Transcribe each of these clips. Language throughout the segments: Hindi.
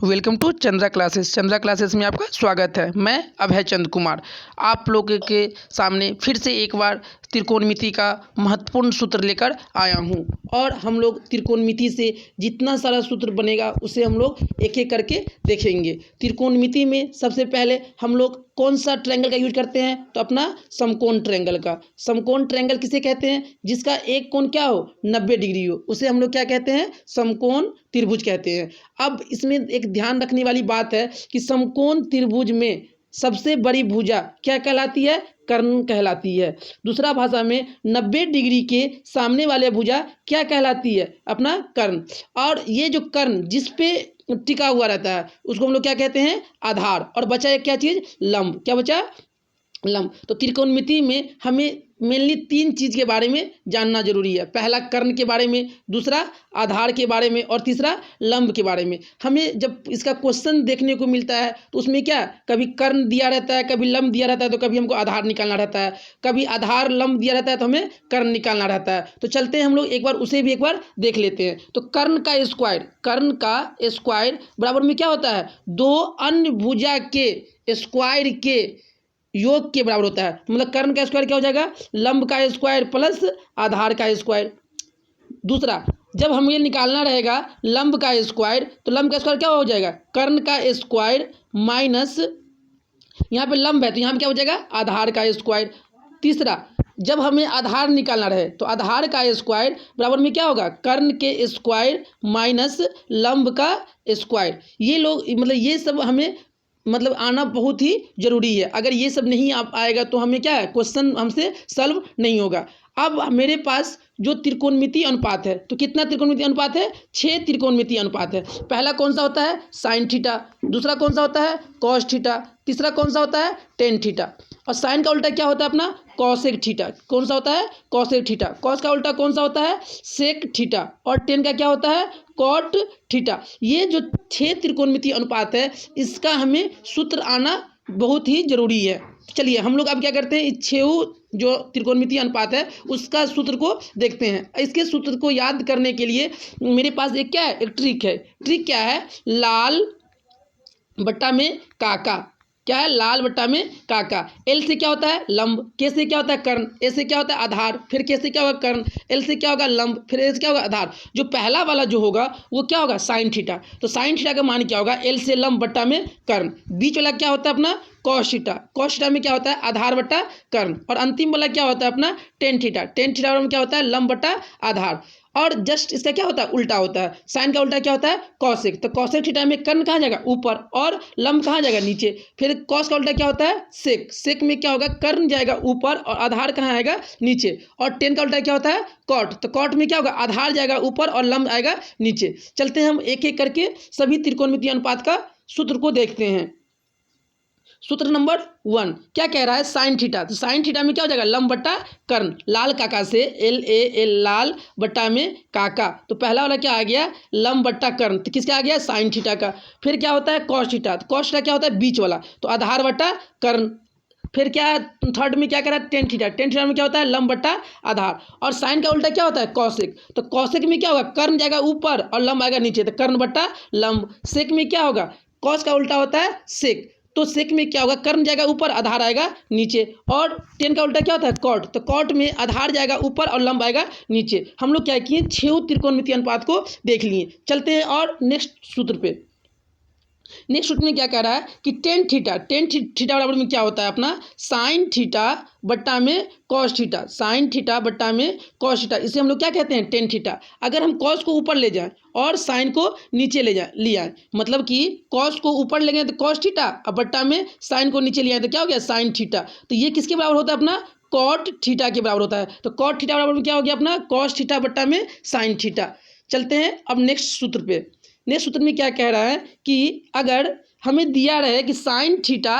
Welcome to Chandra classes. Chandra classes में आपका स्वागत है। मैं अभय चंद कुमार आप लोगों के सामने फिर से एक बार त्रिकोणमिति का महत्वपूर्ण सूत्र लेकर आया हूं और हम लोग त्रिकोणमिति से जितना सारा सूत्र बनेगा उसे हम लोग एक एक करके देखेंगे। त्रिकोणमिति में सबसे पहले हम लोग कौन सा ट्रायंगल का यूज करते हैं, तो अपना समकोण ट्रायंगल का। समकोण ट्रायंगल किसे कहते हैं? जिसका एक कोण क्या हो, 90 डिग्री हो, उसे हम लोग क्या कहते हैं? समकोण त्रिभुज कहते हैं। अब इसमें एक ध्यान रखने वाली बात है कि समकोण त्रिभुज में सबसे बड़ी भुजा क्या कहलाती है? कर्ण कहलाती है। दूसरा भाषा में 90 डिग्री के सामने वाले भुजा क्या कहलाती है? अपना कर्ण। और ये जो कर्ण जिस पे टिका हुआ रहता है उसको हम लोग क्या कहते हैं? आधार। और बचा एक क्या चीज? लंब। क्या बचा? लंब। तो त्रिकोणमिति में हमें मेनली 3 चीज़ के बारे में जानना जरूरी है। पहला कर्ण के बारे में, दूसरा आधार के बारे में और तीसरा लंब के बारे में। हमें जब इसका क्वेश्चन देखने को मिलता है तो उसमें क्या, कभी कर्ण दिया रहता है, कभी लंब दिया रहता है, तो कभी हमको आधार निकालना रहता है, कभी आधार लंब दिया रहता है तो हमें कर्ण निकालना रहता है। तो चलते हैं हम लोग एक बार उसे भी एक बार देख लेते हैं। तो कर्ण का स्क्वायर बराबर में क्या होता है? 2 अन्य भुजा के स्क्वायर के योग के बराबर होता है। मतलब कर्ण का स्क्वायर क्या हो जाएगा? लंब का स्क्वायर प्लस आधार का स्क्वायर। दूसरा, जब हमें निकालना रहेगा लंब का स्क्वायर, तो लंब का स्क्वायर क्या हो जाएगा? कर्ण का स्क्वायर माइनस, यहाँ पे लंब है तो यहाँ पे क्या हो जाएगा? आधार का स्क्वायर। तीसरा, जब हमें आधार निकालना रहे तो आधार का स्क्वायर बराबर में क्या होगा? कर्ण के स्क्वायर माइनस लंब का स्क्वायर। ये लोग मतलब ये सब हमें आना बहुत ही जरूरी है। अगर ये सब नहीं आएगा तो हमें क्या है, क्वेश्चन हमसे सॉल्व नहीं होगा। अब मेरे पास जो त्रिकोणमिति अनुपात है, तो कितना त्रिकोणमिति अनुपात है? 6 त्रिकोणमिति अनुपात है। पहला कौन सा होता है? Sine theta. दूसरा कौन सा होता है? Cos theta. तीसरा कौन सा होता है? Tan theta. और साइन का उल्टा क्या होता है? अपना कॉसेक थीटा। कौन सा होता है? Cosec theta. कॉस का उल्टा कौन सा होता है? Sec theta. और टेन का क्या होता है? Cot theta. ये जो 6 त्रिकोणमिति अनुपात है इसका हमें सूत्र आना बहुत ही जरूरी है। चलिए हम लोग अब क्या करते हैं, इस 6 जो त्रिकोणमिति अनुपात है उसका सूत्र को देखते हैं। इसके सूत्र को याद करने के लिए मेरे पास एक क्या है, एक ट्रिक है। ट्रिक क्या है? लाल बट्टा में काका। क्या है? लाल बट्टा में काका। एल से क्या होता है? लंब। के से क्या होता है? कर्ण। ए से क्या होता है? आधार। फिर के से क्या होगा? कर्ण। एल से क्या होगा? लंब। फिर ए से क्या होगा? आधार। जो पहला वाला जो होगा वो क्या होगा? Sine theta. तो साइन थीटा का मान क्या होगा? एल से लंब बट्टा में कर्ण। बीच वाला क्या होता है? अपना कॉस थीटा। कॉस थीटा में क्या होता है? आधार बट्टा कर्ण। और अंतिम वाला क्या होता है? अपना टेन थीटा। टेन थीटा में क्या होता है? लंब बट्टा आधार। और जस्ट इसका क्या होता है? उल्टा होता है। साइन का उल्टा क्या होता है? कॉसेक। तो कॉसेक थीटा में कर्ण कहाँ जाएगा? ऊपर, और लंब कहाँ जाएगा? नीचे। फिर कॉस का उल्टा क्या होता है? सेक। सेक में क्या होगा? कर्ण जाएगा ऊपर और आधार कहाँ आएगा? नीचे। और टेन का उल्टा क्या होता है? कॉट। तो कॉट में क्या होगा? आधार जाएगा ऊपर और लंब आएगा नीचे। चलते हैं हम एक एक करके सभी त्रिकोणमिति अनुपात का सूत्र को देखते हैं। सूत्र नंबर 1 क्या कह रहा है? Sine theta. तो साइन थीटा में क्या हो जाएगा? लंब बट्टा कर्ण। लाल काका से LAL लाल बट्टा में काका। तो पहला वाला क्या आ गया? लंब बट्टा कर्ण। तो किसका आ गया? साइन थीटा का। फिर क्या होता है? Cos theta. तो कॉस थीटा क्या होता है? बीच वाला, तो आधार बट्टा कर्ण। फिर क्या थर्ड में क्या कह रहा है? Tan theta. टेन थीटा में क्या होता है? लंब बट्टा आधार। और साइन का उल्टा क्या होता है? कॉसेक। तो कॉसेक में क्या होगा? कर्ण जाएगा ऊपर और लंब आएगा नीचे, तो कर्ण बट्टा लंब। सेक में क्या होगा? कॉस का उल्टा होता है सेक। तो सेक में क्या होगा? कर्ण जाएगा ऊपर, आधार आएगा नीचे। और टेन का उल्टा क्या होता है? कॉट। तो कॉट में आधार जाएगा ऊपर और लंब आएगा नीचे। हम लोग क्या किए? 6 त्रिकोणमिति अनुपात को देख लिए। चलते हैं और नेक्स्ट सूत्र पे। नेक्स्ट सूत्र में क्या कह रहा है कि टेन थीटा। टेन थीटा बराबर में क्या होता है? अपना साइन थीटा बट्टा में कॉस थीटा। साइन थीटा बट्टा में कॉस थीटा, इसे हम लोग क्या कहते हैं? Tan theta. अगर हम कॉस को ऊपर ले जाएं और साइन को नीचे ले आए, मतलब कि कॉस को ऊपर ले गए तो कॉस थीटा, और बट्टा में साइन को नीचे ले आए तो क्या हो गया? Sine theta. तो ये किसके बराबर होता है? अपना कॉट थीटा के बराबर होता है। तो कॉट थीटा बराबर में क्या हो गया? अपना कॉस थीटा बट्टा में साइन थीटा। चलते हैं अब नेक्स्ट सूत्र पे। नेक्स्ट सूत्र में क्या कह रहा है कि अगर हमें दिया रहे कि साइन थीटा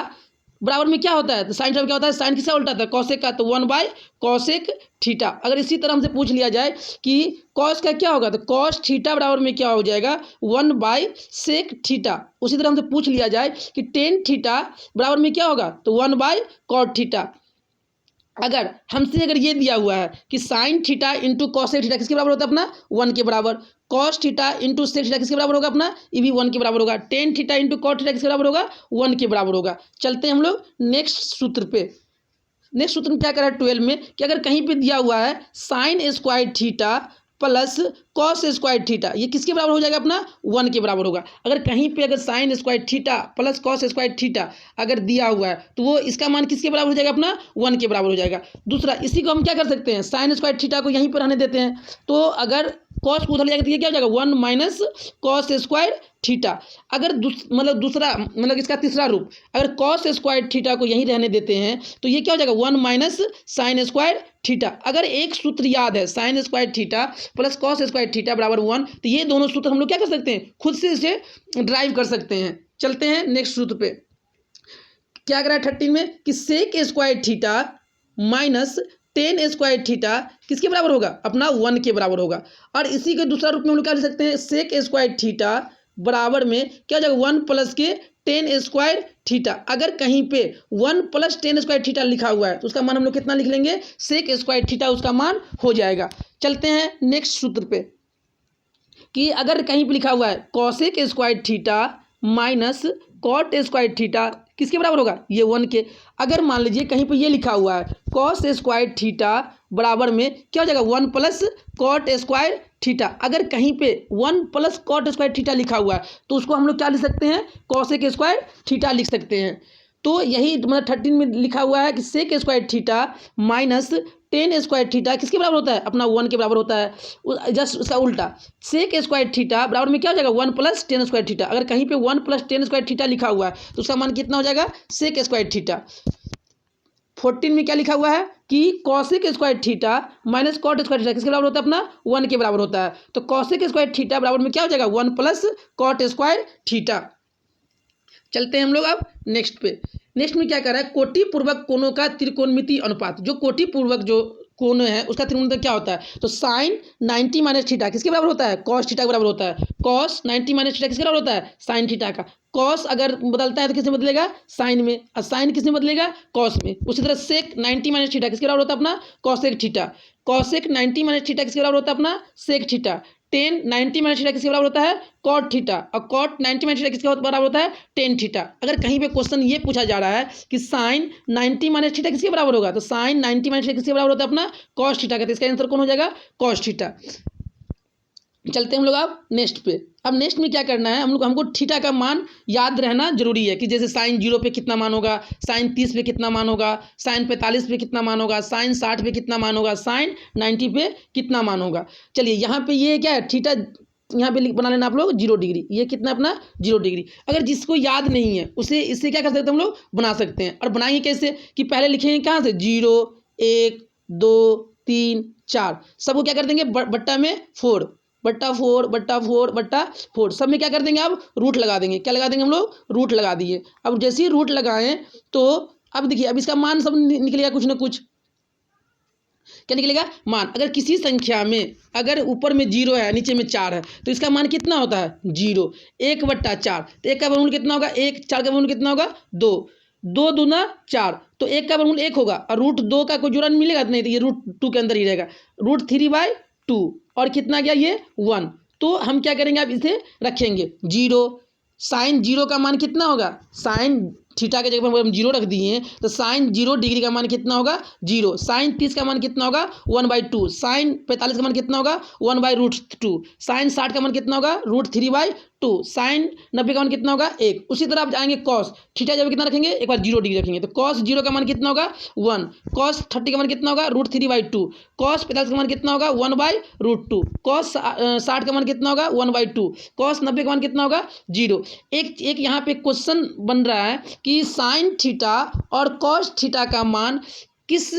बराबर में क्या होता है, तो साइन थीटा क्या होता है? साइन किसका उल्टा था? कॉसेक का। तो 1/कॉसेक थीटा। अगर इसी तरह हमसे पूछ लिया जाए कि कॉस का क्या होगा, तो कॉस थीटा बराबर में क्या हो जाएगा? 1/सेक थीटा। उसी तरह हमसे पूछ लिया जाए कि टेन थीटा बराबर में क्या होगा, तो 1/कॉट थीटा। अगर हमसे ये दिया हुआ है कि sine theta into cosec theta किसके बराबर होता है? अपना 1 के बराबर। Cos theta into sec theta किसके बराबर होगा अपना, ये भी 1 के बराबर होगा। Tan theta into cot theta किसके बराबर होगा, 1 के बराबर होगा। चलते हैं हम लोग नेक्स्ट सूत्र पे। नेक्स्ट सूत्र में क्या करा है 12 में कि अगर कहीं पे दिया हुआ है sine square theta plus cos square theta, ये किसके बराबर हो जाएगा अपना, 1 के बराबर होगा। अगर कहीं पे अगर sine square theta plus cos square theta अगर दिया हुआ है तो वो इसका मान किसके बराबर हो जाएगा अपना, 1 के बराबर हो जाएगा। दूसरा, इसी को हम क्या कर सकते हैं, साइन स्क्वायर थीटा को यहीं पर रहने देते हैं, तो अगर कॉस को उधर ले जाएगा तो ये क्या हो जाएगा 1 माइनस कॉस स्क्वायर थीटा। अगर दूसरा मतलब इसका तीसरा रूप, अगर कॉस स्क्वायर थीटा को यहीं रहने देते हैं तो ये क्या हो जाएगा 1 माइनस साइन स्क्वायर थीटा। अगर एक सूत्र याद है sine square theta plus cos square theta बराबर 1, तो ये दोनों सूत्र हम लोग क्या कर सकते हैं, खुद से इसे ड्राइव कर सकते हैं। चलते हैं नेक्स्ट सूत्र पे। क्या करा है 13 में कि sec square theta minus tan square theta किसके बराबर होगा, अपना 1 के बराबर होगा। और इसी के दूसरा रूप में हम लोग क्या लिख सकते हैं, सेक स्क्वायर थीटा बराबर में क्या हो जाएगा 1 प्लस के टेन स्क्वायर थीटा। अगर कहीं पे 1 प्लस टेन स्क्वायर थीटा लिखा हुआ है तो उसका मान हम लोग कितना लिख लेंगे, सेक स्क्वायर थीटा उसका मान हो जाएगा। चलते हैं नेक्स्ट सूत्र पे कि अगर कहीं पे लिखा हुआ है cosec square theta minus cot square theta किसके बराबर होगा, ये 1 के। अगर मान लीजिए कहीं पे ये लिखा हुआ है कॉस स्क्वायर थीटा बराबर में क्या हो जाएगा 1 प्लस कॉट स्क्वायर थीटा। अगर कहीं पे 1 प्लस कॉट स्क्वायर थीटा लिखा हुआ है तो उसको हम लोग क्या लिख सकते हैं, कॉसेक स्क्वायर थीटा लिख सकते हैं। तो यही मतलब 13 में लिखा हुआ है कि sec square theta minus tan square theta किसके बराबर होता है, अपना 1 के बराबर होता है। जस्ट उसका उल्टा, सेक स्क्वायर थीटा बराबर में क्या हो जाएगा 1 प्लस टेन स्क्वायर थीटा। अगर कहीं पे 1 प्लस टेन स्क्वायर थीटा लिखा हुआ है तो उसका मान कितना हो जाएगा, सेक स्क्वायर थीटा। 14 में क्या लिखा हुआ है कि cosec square theta minus cot square theta किसके बराबर होता है, अपना 1 के बराबर होता है। तो कॉसेक स्क्वायर थीटा बराबर में क्या हो जाएगा 1 प्लस कॉट स्क्वायर थीटा। चलते हैं हम लोग अब नेक्स्ट पे। नेक्स्ट में क्या कर रहा है, कोटि पूर्वक कोणों का त्रिकोणमितीय अनुपात। जो कोटि पूर्वक जो कोण है उसका त्रिकोणमिति क्या होता है, तो साइन 90 माइनस थीटा किसके बराबर होता है, कॉस थीटा के बराबर होता है। कॉस 90 माइनस थीटा किसके बराबर होता है, साइन थीटा का। कॉस अगर बदलता है तो किसमें बदलेगा, साइन में, और साइन किसमें बदलेगा, कॉस में। उसी तरह सेक 90 माइनस थीटा किसके बराबर होता है, अपना cosec theta. Cosec 90 minus theta किसके बराबर होता है, अपना sec theta. Tan 90 minus theta किसके बराबर होता है, कॉट थीटा। और कॉट 90 माइनस थीटा किसके बराबर होता है, टेन थीटा। अगर कहीं पे क्वेश्चन ये पूछा जा रहा है कि साइन 90 माइनस थीटा किसके बराबर होगा, तो साइन 90 माइनस थीटा किसके बराबर होता है, अपना कॉस थीटा का। तो इसका आंसर कौन हो जाएगा, कॉस थीटा। चलते हैं हम लोग अब नेक्स्ट पे। अब नेक्स्ट में क्या करना है, हमको थीटा का मान याद रहना जरूरी है कि जैसे साइन 0 पे कितना मान होगा, साइन 30 पे कितना मान होगा, साइन 45 पे कितना मान होगा, साइन 60 पे कितना मान होगा, साइन 90 पे कितना मान होगा। चलिए यहाँ पे ये क्या है, थीटा यहाँ पे बना लेना आप लोग 0 डिग्री, ये कितना अपना 0 डिग्री। अगर जिसको याद नहीं है उसे इससे क्या कर सकते हैं हम लोग, बना सकते हैं। और बनाएंगे कैसे कि पहले लिखेंगे कहाँ से, 0 1 2 3 4, सबको क्या कर देंगे बट्टा में 4 बट्टा 4 बट्टा 4 बट्टा 4, सब में क्या कर देंगे, अब रूट लगा देंगे। क्या लगा देंगे हम लोग, रूट लगा दिए। अब जैसे ही रूट लगाएं तो अब देखिए अब इसका मान सब निकलेगा कुछ ना कुछ। क्या निकलेगा, मान। अगर किसी संख्या में अगर ऊपर में 0 है नीचे में 4 है तो इसका मान कितना होता है, 0। 1 बट्टा 4, तो 1 का वर्गमूल कितना होगा, 1। 4 का वर्गमूल कितना होगा, 2। 2 दूना 4, तो 1 का वर्गमूल 1 होगा। और रूट 2 का कोई जोड़ा मिलेगा नहीं, तो ये रूट 2 के अंदर ही रहेगा। रूट 3/2 और कितना गया ये 1। तो हम क्या करेंगे, अब इसे रखेंगे 0। साइन 0 का मान कितना होगा, साइन थीटा के जगह पर हम 0 रख दिए हैं तो साइन 0 डिग्री का मान कितना होगा, 0। साइन 30 का मान कितना होगा, 1/2। साइन 45 का मान कितना होगा, 1/√2। साइन 60 का मान कितना होगा, √3/2। साइन 90 का मान कितना होगा, 1। उसी तरह आप जाएंगे कॉस थीटा जब कितना रखेंगे, एक बार 0 डिग्री रखेंगे तो कॉस 0 का मान कितना होगा, 1। कॉस 30 का मान कितना होगा, √3/2। कॉस 45 का मान कितना होगा, 1/√2। कॉस 60 का मान कितना होगा, 1/2। कॉस 90 का मान कितना होगा, 0। एक यहाँ पे क्वेश्चन बन रहा है कि साइन थीटा और कॉस थीटा का मान किस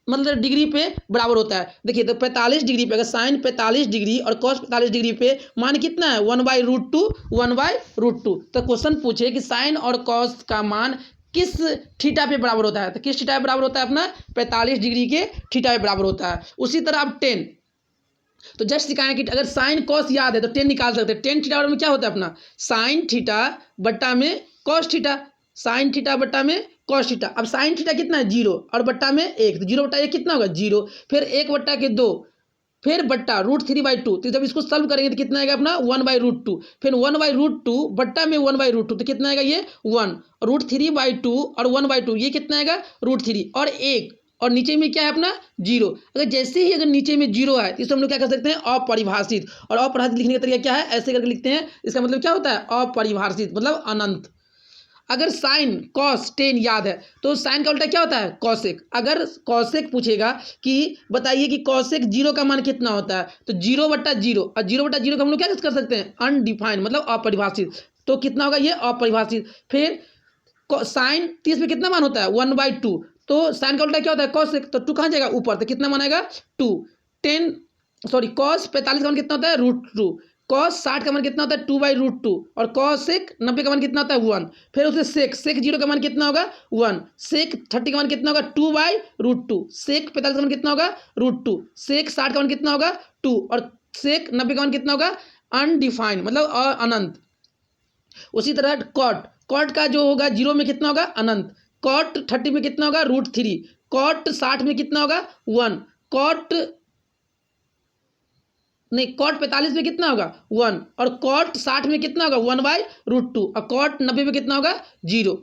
मतलब डिग्री पे बराबर होता है। देखिए तो 45 डिग्री पे, अगर साइन 45 डिग्री और कॉस 45 डिग्री पे मान कितना है, 1/√2 1/√2। तो क्वेश्चन पूछे कि साइन और कॉस का मान किस थीटा पे बराबर होता है, तो किस थीटा पे बराबर होता है, अपना 45 डिग्री के थीटा पे बराबर होता है। उसी तरह अब 10, तो जस्ट सिखाएं कि अगर साइन कॉस याद है तो 10 निकाल सकते हैं। 10 थीटा में क्या होता है, अपना साइन थीटा बट्टा में कॉस थीटा, साइन थीटा बट्टा में कॉस थीटा। अब साइन थीटा कितना है, 0 और बट्टा में 1, तो 0 बट्टा 1 कितना होगा, 0। फिर 1 बट्टा के 2, फिर बट्टा √3/2, तो जब इसको सॉल्व करेंगे तो कितना आएगा अपना 1/√2, फिर 1/√2 बट्टा में 1/√2, तो कितना आएगा ये 1, √3/2 और 1/2 ये कितना आएगा √3 और 1, और नीचे में क्या है अपना 0। अगर जैसे ही अगर नीचे में 0 है तो इसको हम लोग क्या कर सकते हैं अपरिभाषित, और अपरिभाषित लिखने का तरीका क्या है, ऐसे करके लिखते हैं। इसका मतलब क्या होता है अपरिभाषित मतलब अनंत। अगर साइन कॉस टेन याद है तो साइन का उल्टा क्या होता है कॉसेक। अगर कॉसेक पूछेगा कि बताइए कि कॉसेक 0 का मान कितना होता है, तो 0/0, और 0/0 का हम लोग क्या कर सकते हैं अनडिफाइंड मतलब अपरिभाषित, तो कितना होगा ये अपरिभाषित। फिर साइन 30 में कितना मान होता है 1/2, तो साइन का उल्टा क्या होता है कॉसेक, तो 2 कहाँ जाएगा ऊपर, तो कितना मान आएगा 2। कॉस 45 का मान कितना होता है √2, कॉस 60 का मान कितना होता है 2/√2, और कॉसेक 90 का मान कितना होता है 1। फिर उससे सेक 0 का मान कितना होगा 1, सेक 30 का मान कितना होगा 2/√2, सेक 45 का मान कितना होगा √2, सेक 60 का मान कितना होगा 2, और सेक 90 का मान कितना होगा अनडिफाइंड मतलब अनंत। उसी तरह कॉट का जो होगा 0 में कितना होगा अनंत, कॉट 30 में कितना होगा √3, कॉट 60 में कितना होगा 1, कॉट 45 में कितना होगा 1, और कॉट 60 में कितना होगा 1/√2, और कॉट 90 में कितना होगा 0।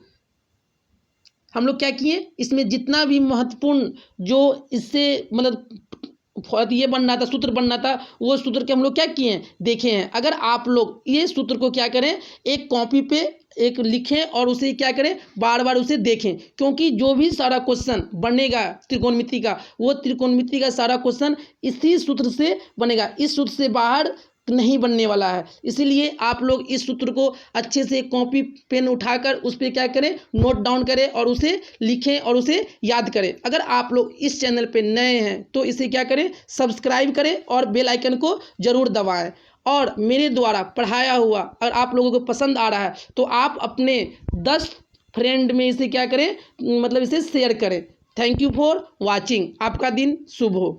हम लोग क्या किए इसमें जितना भी महत्वपूर्ण जो इससे मतलब ये बनना था सूत्र बनना था वो सूत्र के हम लोग क्या किए हैं देखे हैं। अगर आप लोग ये सूत्र को क्या करें एक कॉपी पे एक लिखें और उसे क्या करें बार बार उसे देखें, क्योंकि जो भी सारा क्वेश्चन बनेगा त्रिकोणमिति का वो त्रिकोणमिति का सारा क्वेश्चन इसी सूत्र से बनेगा, इस सूत्र से बाहर नहीं बनने वाला है। इसीलिए आप लोग इस सूत्र को अच्छे से कॉपी पेन उठाकर उस पर क्या करें नोट डाउन करें और उसे लिखें और उसे याद करें। अगर आप लोग इस चैनल पे नए हैं तो इसे क्या करें सब्सक्राइब करें और बेल आइकन को ज़रूर दबाएं, और मेरे द्वारा पढ़ाया हुआ अगर आप लोगों को पसंद आ रहा है तो आप अपने 10 फ्रेंड में इसे क्या करें मतलब इसे शेयर करें। थैंक यू फॉर वॉचिंग, आपका दिन शुभ हो।